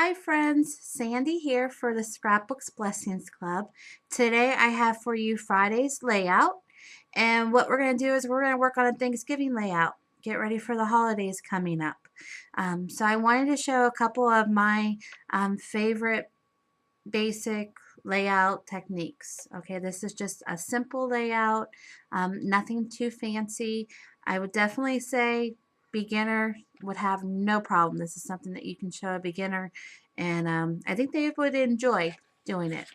Hi friends, Sandy here for the Scrapbooks Blessings Club. Today I have for you Friday's layout, and what we're going to do is we're going to work on a Thanksgiving layout. Get ready for the holidays coming up. So I wanted to show a couple of my favorite basic layout techniques. Okay, this is just a simple layout, nothing too fancy. I would definitely say beginner would have no problem. This is something that you can show a beginner, and I think they would enjoy doing it.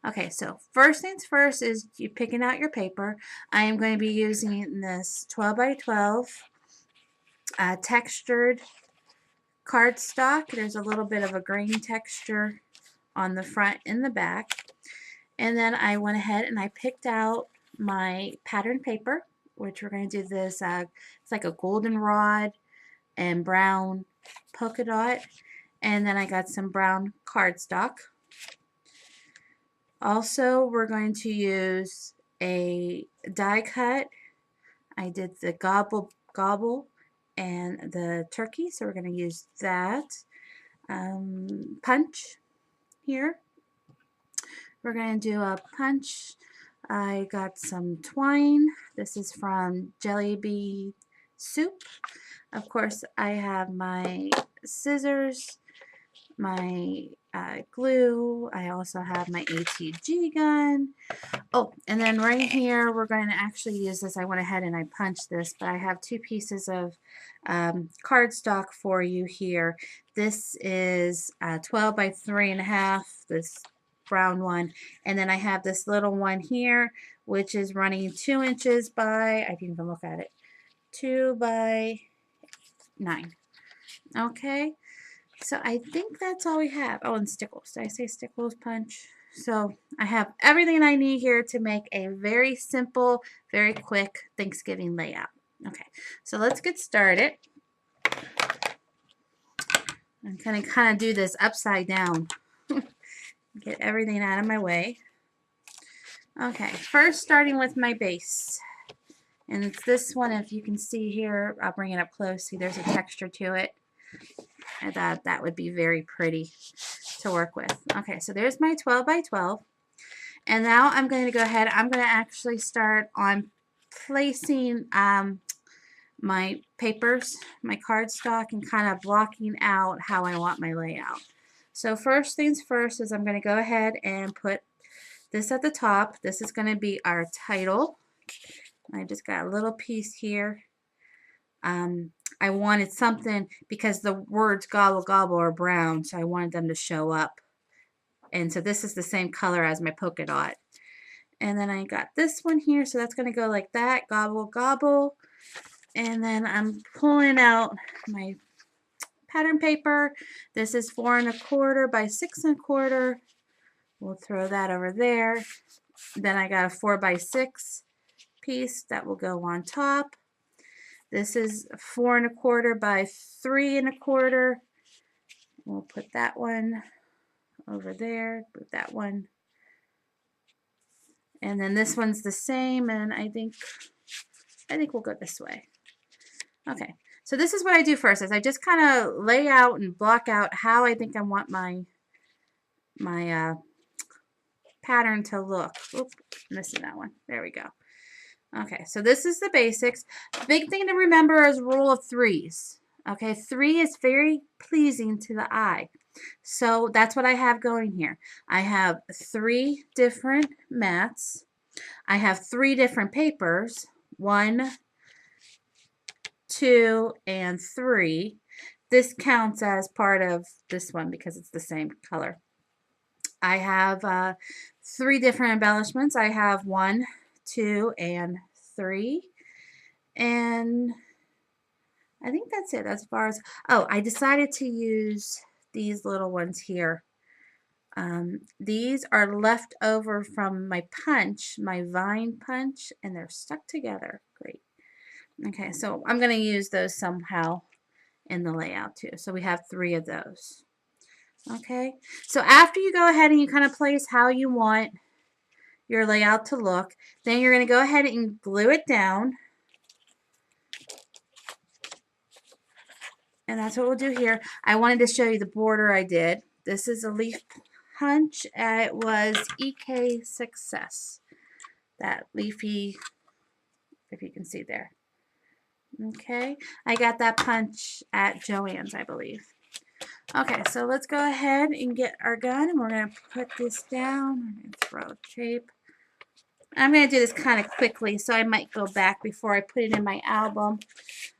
Okay, so first things first is you picking out your paper. I am going to be using this 12 by 12 textured cardstock. There's a little bit of a grain texture on the front and the back. And then I went ahead and I picked out my pattern paper, which we're going to do this, it's like a goldenrod and brown polka dot. And then I got some brown cardstock. Also, we're going to use a die cut. I did the gobble and the turkey, so we're going to use that. Punch here. We're going to do a punch. I got some twine. This is from Jelly Bee Soup. Of course, I have my scissors, my glue. I also have my ATG gun. Oh, and then right here, we're going to actually use this. I went ahead and I punched this, but I have two pieces of cardstock for you here. This is 12 by 3.5. This brown one, and then I have this little one here, which is running 2 inches by, I didn't even look at it, 2 by 9. Okay, so I think that's all we have. Oh, and stickles. Did I say stickles punch? So I have everything I need here to make a very simple, very quick Thanksgiving layout. Okay, so let's get started. I'm going to kind of do this upside down. Get everything out of my way. Okay, first starting with my base. And it's this one, if you can see here, I'll bring it up close. See, there's a texture to it. I thought that would be very pretty to work with. Okay, so there's my 12 by 12. And now I'm going to go ahead, I'm going to actually start on placing my papers, my cardstock, and kind of blocking out how I want my layout. So first things first is I'm going to go ahead and put this at the top. This is going to be our title. I just got a little piece here. I wanted something because the words gobble gobble are brown, so I wanted them to show up. And so this is the same color as my polka dot. And then I got this one here, so that's going to go like that, gobble gobble. And then I'm pulling out my pattern paper. This is 4 1/4 by 6 1/4. We'll throw that over there. Then I got a 4 by 6 piece that will go on top. This is 4 1/4 by 3 1/4. We'll put that one over there. Put that one. And then this one's the same, and I think we'll go this way. Okay, so this is what I do first, is I just kind of lay out and block out how I think I want my pattern to look. Oop, missing that one. There we go. Okay, so this is the basics. Big thing to remember is rule of threes. Okay, 3 is very pleasing to the eye. So that's what I have going here. I have 3 different mats. I have 3 different papers. 1, 2, and 3. This counts as part of this one because it's the same color. I have 3 different embellishments. I have 1, 2, and 3. And I think that's it as far as, oh, I decided to use these little ones here. These are left over from my punch, my vine punch, and they're stuck together. Great. Okay, so I'm going to use those somehow in the layout too. So we have 3 of those. Okay, so after you go ahead and you kind of place how you want your layout to look, then you're going to go ahead and glue it down. And that's what we'll do here. I wanted to show you the border I did. This is a leaf punch. It was EK Success. That leafy, if you can see there. Okay, I got that punch at Joann's, I believe. Okay, so let's go ahead and get our gun, and we're going to put this down. I'm going to throw tape. I'm going to do this kind of quickly, so I might go back before I put it in my album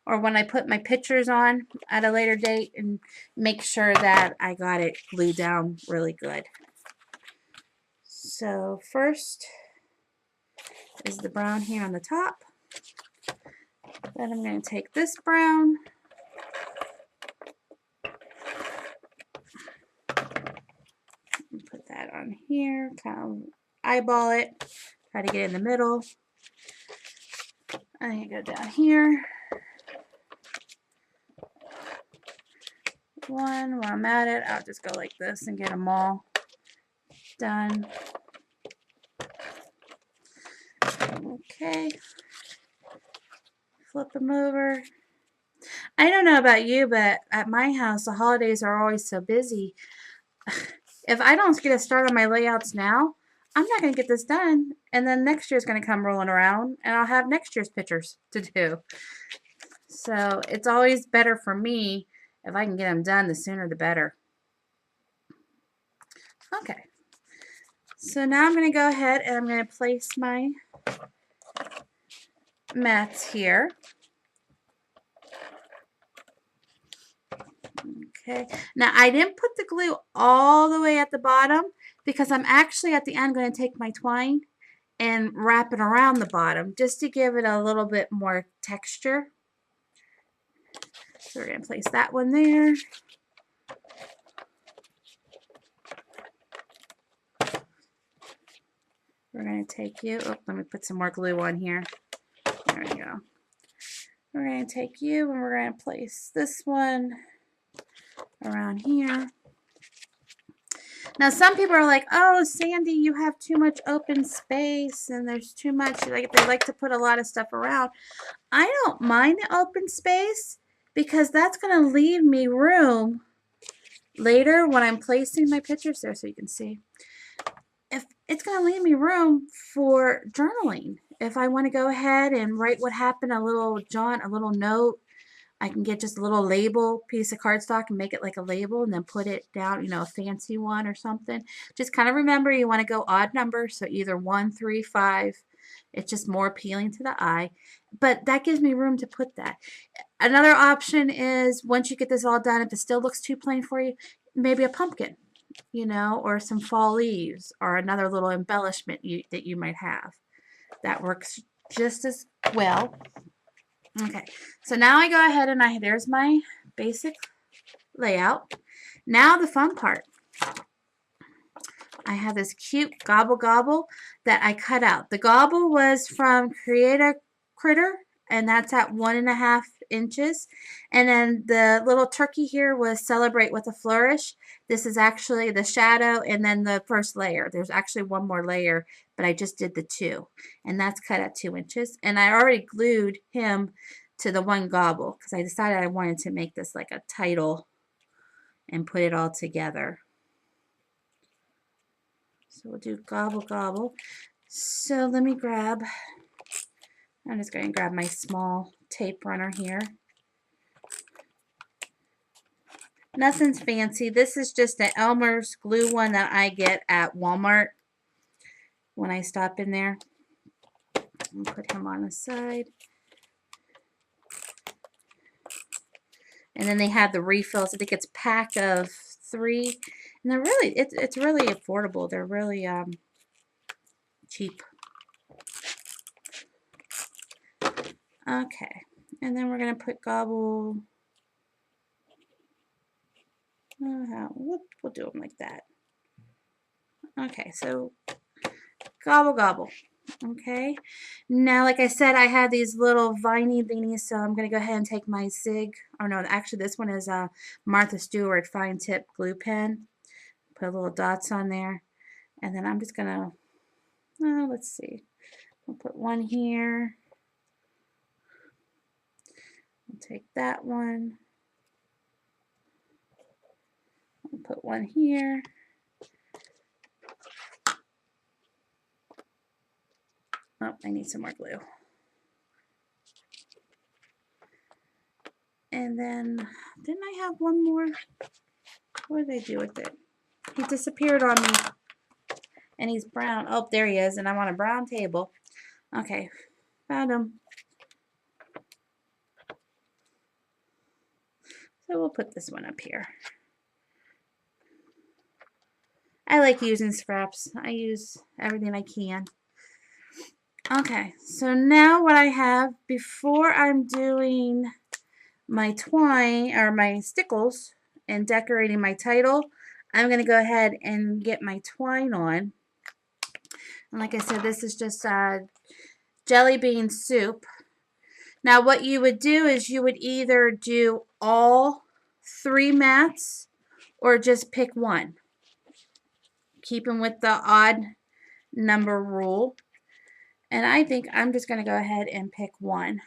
or when I put my pictures on at a later date and make sure that I got it glued down really good. So first is the brown here on the top. Then I'm going to take this brown and put that on here, kind of eyeball it, try to get in the middle. I'm going to go down here. One, while I'm at it, I'll just go like this and get them all done. Okay. Flip them over. I don't know about you, but at my house, the holidays are always so busy. If I don't get a start on my layouts now, I'm not going to get this done. And then next year's going to come rolling around, and I'll have next year's pictures to do. So it's always better for me if I can get them done, the sooner the better. Okay. So now I'm going to go ahead and I'm going to place my mats here. Okay, now I didn't put the glue all the way at the bottom because I'm actually at the end going to take my twine and wrap it around the bottom just to give it a little bit more texture. So we're going to place that one there. We're going to take you, oh, let me put some more glue on here. There we go. We're going to take you and we're going to place this one around here. Now some people are like, oh, Sandy, you have too much open space and there's too much, like they like to put a lot of stuff around. I don't mind the open space because that's going to leave me room later when I'm placing my pictures there so you can see. If it's going to leave me room for journaling. If I want to go ahead and write what happened, a little jaunt, a little note, I can get just a little label piece of cardstock and make it like a label and then put it down, you know, a fancy one or something. Just kind of remember you want to go odd numbers, so either 1, 3, 5. It's just more appealing to the eye. But that gives me room to put that. Another option is once you get this all done, if it still looks too plain for you, maybe a pumpkin, you know, or some fall leaves or another little embellishment that you might have. That works just as well. Okay, so now I go ahead and there's my basic layout. Now the fun part. I have this cute gobble gobble that I cut out. The gobble was from Create a Critter, and that's at 1.5 inches. And then the little turkey here was Celebrate with a Flourish. This is actually the shadow and then the first layer. There's actually one more layer, but I just did the 2. And that's cut at 2 inches. And I already glued him to the one gobble because I decided I wanted to make this like a title and put it all together. So we'll do gobble gobble. So let me grab, I'm just going to grab my small tape runner here. Nothing's fancy. This is just an Elmer's glue one that I get at Walmart when I stop in there. And put him on the side. And then they have the refills. I think it's a pack of 3. And they're really, it's really affordable. They're really cheap. Okay. And then we're going to put gobble. We'll do them like that. Okay, so gobble gobble. Okay, now like I said, I had these little viney thingies, so I'm going to go ahead and take my Zig, or no, actually this one is a Martha Stewart fine tip glue pen. Put little dots on there, and then I'm just going to, let's see, I'll put one here. I'll take that one. I'll put one here. Oh, I need some more glue. And then, didn't I have one more? What did I do with it? He disappeared on me. And he's brown. Oh, there he is. And I'm on a brown table. Okay, found him. So we'll put this one up here. I like using scraps. I use everything I can. Okay, so now what I have, before I'm doing my twine or my stickles and decorating my title, I'm going to go ahead and get my twine on. And like I said, this is just jelly bean soup. Now what you would do is you would either do all 3 mats or just pick one. Keeping with the odd number rule. And I think I'm just going to go ahead and pick one.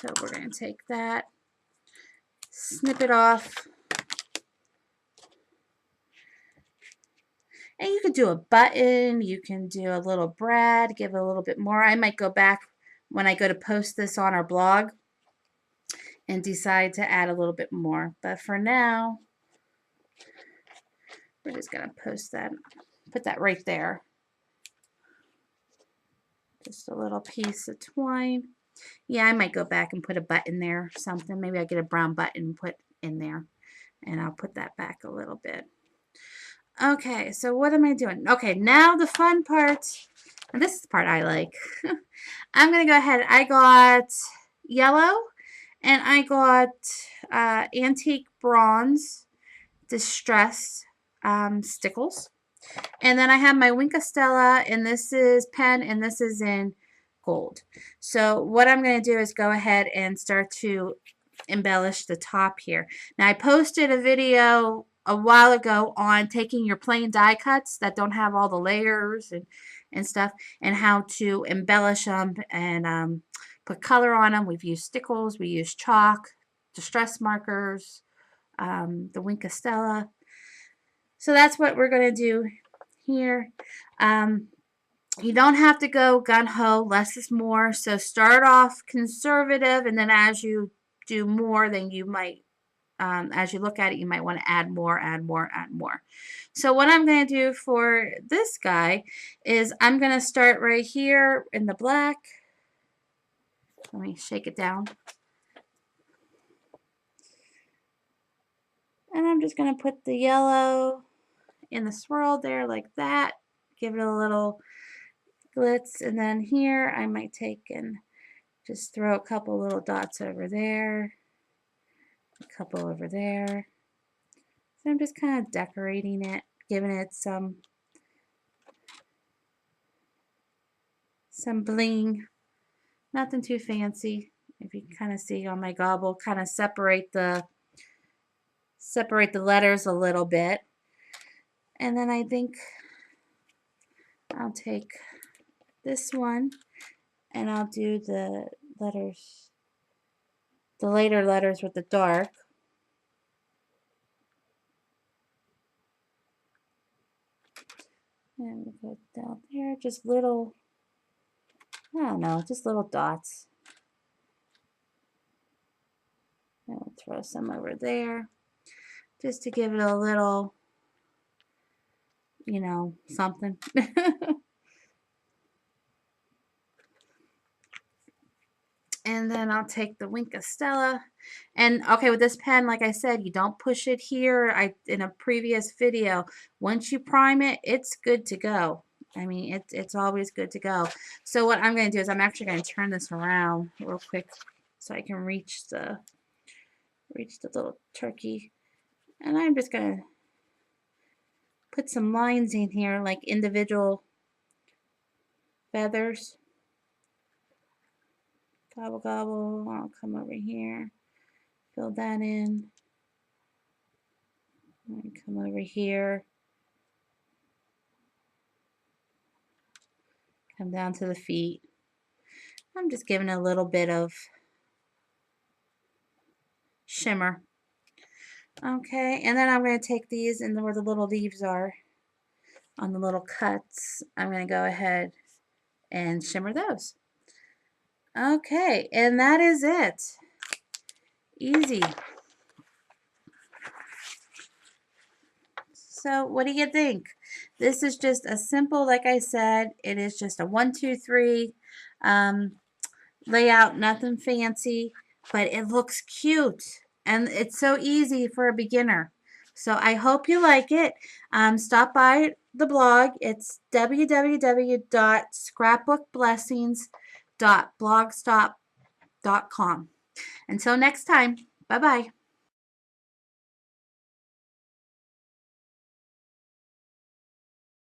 So we're going to take that, snip it off. And you could do a button, you can do a little brad, give it a little bit more. I might go back when I go to post this on our blog and decide to add a little bit more. But for now, we're just going to post that, put that right there. Just a little piece of twine. Yeah, I might go back and put a button there or something. Maybe I'll get a brown button and put in there. And I'll put that back a little bit. Okay, so what am I doing? Okay, now the fun part. And this is the part I like. I'm going to go ahead. I got yellow. And I got antique bronze distress stickles. And then I have my Wink of Stella, and this is pen, and this is in gold. So what I'm going to do is go ahead and start to embellish the top here. Now I posted a video a while ago on taking your plain die cuts that don't have all the layers and stuff, and how to embellish them and put color on them. We've used stickles, we use chalk, distress markers, the Wink of Stella. So that's what we're going to do here. You don't have to go gung-ho, less is more. So start off conservative, and then as you do more, then you might, as you look at it, you might want to add more, add more, add more. So what I'm going to do for this guy is I'm going to start right here in the black. Let me shake it down. And I'm just going to put the yellow in the swirl there like that. Give it a little glitz. And then here I might take and just throw a couple little dots over there. A couple over there. So I'm just kind of decorating it, giving it some bling. Nothing too fancy. If you can kind of see on my gobble, kind of separate the letters a little bit. And then I think I'll take this one and I'll do the letters, the later letters with the dark. And go down there, just little, I don't know, just little dots. And we'll throw some over there, just to give it a little, you know, something. And then I'll take the Wink of Stella. And okay, with this pen, like I said, you don't push it here. In a previous video, once you prime it, it's good to go. I mean, it's always good to go. So what I'm going to do is I'm actually going to turn this around real quick so I can reach the little turkey. And I'm just going to put some lines in here, like individual feathers. Gobble, gobble. I'll come over here, fill that in. And come over here. Come down to the feet. I'm just giving a little bit of shimmer. Okay, and then I'm going to take these and where the little leaves are on the little cuts, I'm going to go ahead and shimmer those. Okay, and that is it. Easy. So what do you think? This is just a simple, like I said, it is just a 1, 2, 3 layout, nothing fancy, but it looks cute and it's so easy for a beginner. So I hope you like it. Stop by the blog. It's www.scrapbookblessings.blogspot.com. Until next time, bye-bye.